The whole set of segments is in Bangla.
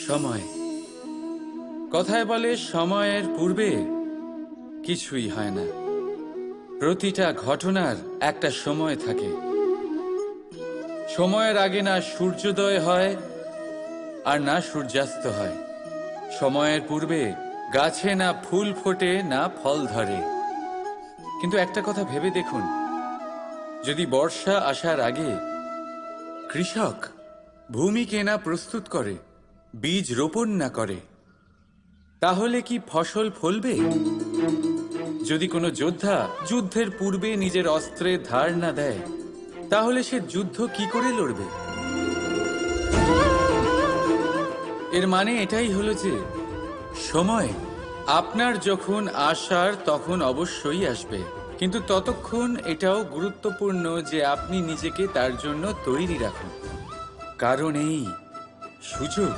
সময়, কথায় বলে সময়ের পূর্বে কিছুই হয় না। প্রতিটা ঘটনার একটা সময় থাকে। সময়ের আগে না সূর্যোদয় হয় আর না সূর্যাস্ত হয়। সময়ের পূর্বে গাছে না ফুল ফোটে না ফল ধরে। কিন্তু একটা কথা ভেবে দেখুন, যদি বর্ষা আসার আগে কৃষক ভূমিকে না প্রস্তুত করে, বীজ রোপণ না করে, তাহলে কি ফসল ফলবে? যদি কোনো যোদ্ধা যুদ্ধের পূর্বে নিজের অস্ত্রের ধার না দেয়, তাহলে সে যুদ্ধ কি করে লড়বে? এর মানে এটাই হলো যে সময় আপনার যখন আসার তখন অবশ্যই আসবে, কিন্তু ততক্ষণ এটাও গুরুত্বপূর্ণ যে আপনি নিজেকে তার জন্য তৈরি রাখুন। কারণ এই সুযোগ,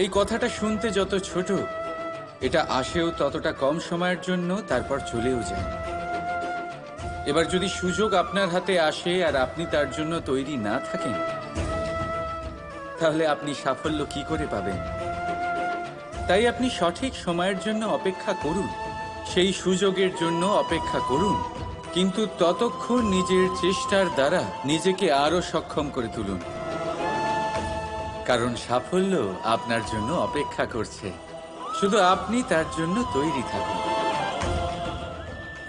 এই কথাটা শুনতে যত ছোট, এটা আসেও ততটা কম সময়ের জন্য, তারপর চলেও যায়। এবার যদি সুযোগ আপনার হাতে আসে আর আপনি তার জন্য তৈরি না থাকেন, তাহলে আপনি সাফল্য কি করে পাবেন? তাই আপনি সঠিক সময়ের জন্য অপেক্ষা করুন, সেই সুযোগের জন্য অপেক্ষা করুন, কিন্তু ততক্ষণ নিজের চেষ্টার দ্বারা নিজেকে আরো সক্ষম করে তুলুন, কারণ সাফল্য আপনার জন্য অপেক্ষা করছে। শুধু আপনি তার জন্য তৈরি থাকুন।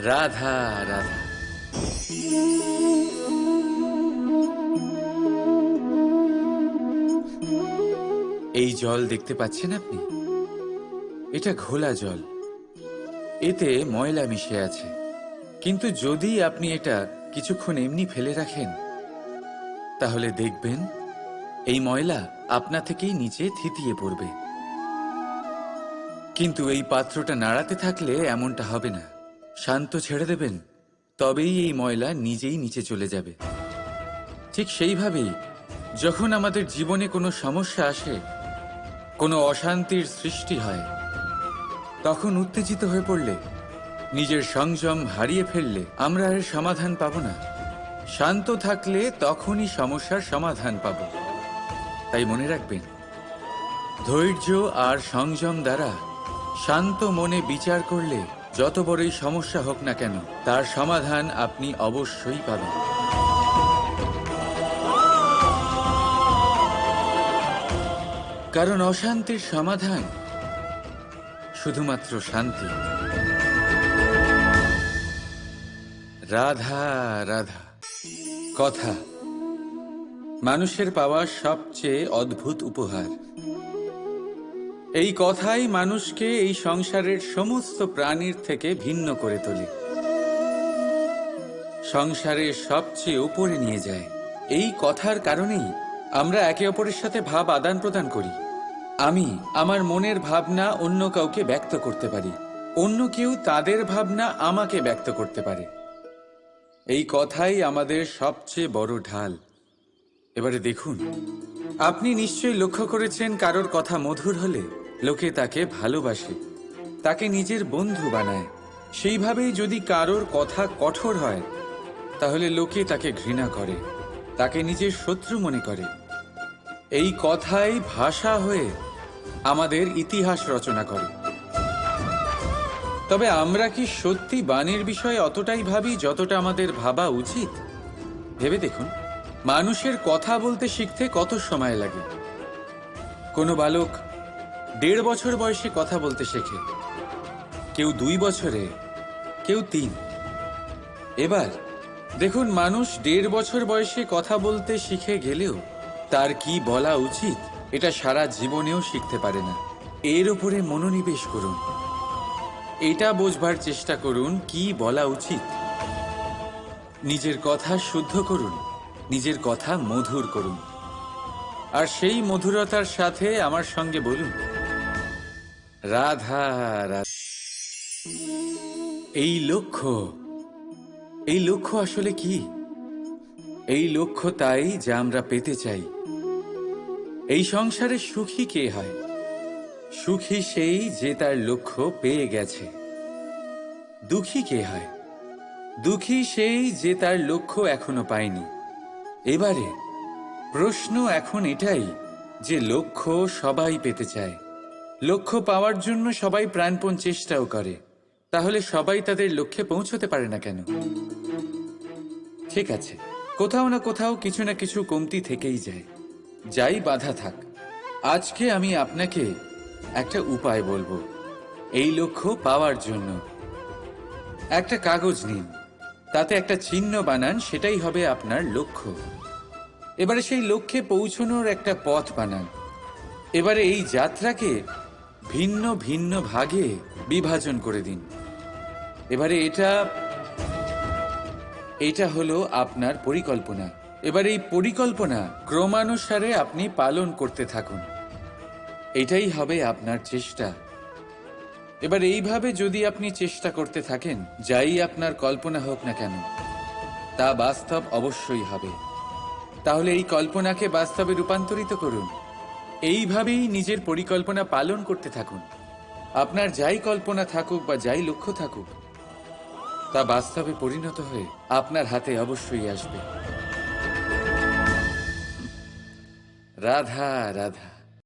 রাধা রাধা। এই জল দেখতে পাচ্ছেন আপনি? এটা ঘোলা জল, এতে ময়লা মিশে আছে। কিন্তু যদি আপনি এটা কিছুক্ষণ এমনি ফেলে রাখেন, তাহলে দেখবেন এই ময়লা আপনা থেকেই নিচে থিতিয়ে পড়বে। কিন্তু এই পাত্রটা নাড়াতে থাকলে এমনটা হবে না। শান্ত ছেড়ে দেবেন, তবেই এই ময়লা নিজেই নিচে চলে যাবে। ঠিক সেইভাবেই যখন আমাদের জীবনে কোনো সমস্যা আসে, কোনো অশান্তির সৃষ্টি হয়, তখন উত্তেজিত হয়ে পড়লে, নিজের সংযম হারিয়ে ফেললে আমরা এর সমাধান পাব না। শান্ত থাকলে তখনই সমস্যার সমাধান পাব। তাই মনে রাখবেন, ধৈর্য আর সংযম দ্বারা শান্ত মনে বিচার করলে যত বড়ই সমস্যা হোক না কেন, তার সমাধান আপনি অবশ্যই পাবেন। কারণ অশান্তির সমাধান শুধুমাত্র শান্তি। রাধা রাধা। কথা মানুষের পাওয়া সবচেয়ে অদ্ভুত উপহার। এই কথাই মানুষকে এই সংসারের সমস্ত প্রাণীর থেকে ভিন্ন করে তোলে, সংসারের সবচেয়ে উপরে নিয়ে যায়। এই কথার কারণেই আমরা একে অপরের সাথে ভাব আদান প্রদান করি। আমি আমার মনের ভাবনা অন্য কাউকে ব্যক্ত করতে পারি, অন্য কেউ তাদের ভাবনা আমাকে ব্যক্ত করতে পারে। এই কথাই আমাদের সবচেয়ে বড় ঢাল। এবারে দেখুন, আপনি নিশ্চয়ই লক্ষ্য করেছেন, কারোর কথা মধুর হলে লোকে তাকে ভালোবাসে, তাকে নিজের বন্ধু বানায়। সেইভাবেই যদি কারোর কথা কঠোর হয়, তাহলে লোকে তাকে ঘৃণা করে, তাকে নিজের শত্রু মনে করে। এই কথাই ভাষা হয়ে আমাদের ইতিহাস রচনা করে। তবে আমরা কি সত্যি বাণীর বিষয়ে অতটাই ভাবি যতটা আমাদের ভাবা উচিত? ভেবে দেখুন, মানুষের কথা বলতে শিখতে কত সময় লাগে। কোনো বালক 1.5 বছর বয়সে কথা বলতে শেখে, কেউ 2 বছরে, কেউ 3। এবার দেখুন, মানুষ 1.5 বছর বয়সে কথা বলতে শিখে গেলেও তার কি বলা উচিত এটা সারা জীবনেও শিখতে পারে না। এর উপরে মনোনিবেশ করুন, এটা বোঝবার চেষ্টা করুন কি বলা উচিত। নিজের কথা শুদ্ধ করুন, নিজের কথা মধুর করুন, আর সেই মধুরতার সাথে আমার সঙ্গে বলুন, রাধা রাধা। এই লক্ষ্য, এই লক্ষ্য আসলে কি? এই লক্ষ্য তাই যা আমরা পেতে চাই। এই সংসারে সুখী কে হয়? সুখী সেই যে তার লক্ষ্য পেয়ে গেছে। দুঃখী কে হয়? দুঃখী সেই যে তার লক্ষ্য এখনো পায়নি। এবারে প্রশ্ন এখন এটাই যে লক্ষ্য সবাই পেতে চায়, লক্ষ্য পাওয়ার জন্য সবাই প্রাণপণ চেষ্টাও করে, তাহলে সবাই তাদের লক্ষ্যে পৌঁছতে পারে না কেন? ঠিক আছে, কোথাও না কোথাও কিছু না কিছু কমতি থেকেই যায়, যাই বাধা থাক। আজকে আমি আপনাকে একটা উপায় বলবো এই লক্ষ্য পাওয়ার জন্য। একটা কাগজ নিন, তাতে একটা চিহ্ন বানান, সেটাই হবে আপনার লক্ষ্য। এবারে সেই লক্ষ্যে পৌঁছানোর একটা পথ বানান। এবারে এই যাত্রাকে ভিন্ন ভিন্ন ভাগে বিভাজন করে দিন। এবারে এটা হলো আপনার পরিকল্পনা। এবার এই পরিকল্পনা ক্রমানুসারে আপনি পালন করতে থাকুন, এটাই হবে আপনার চেষ্টা। এবার এইভাবে যদি আপনি চেষ্টা করতে থাকেন, যাই আপনার কল্পনা হোক না কেন, তা বাস্তব অবশ্যই হবে। তাহলে এই কল্পনাকে বাস্তবে রূপান্তরিত করুন, এইভাবেই নিজের পরিকল্পনা পালন করতে থাকুন। আপনার যাই কল্পনা থাকুক বা যাই লক্ষ্য থাকুক, তা বাস্তবে পরিণত হয়ে আপনার হাতে অবশ্যই আসবে। রাধা রাধা।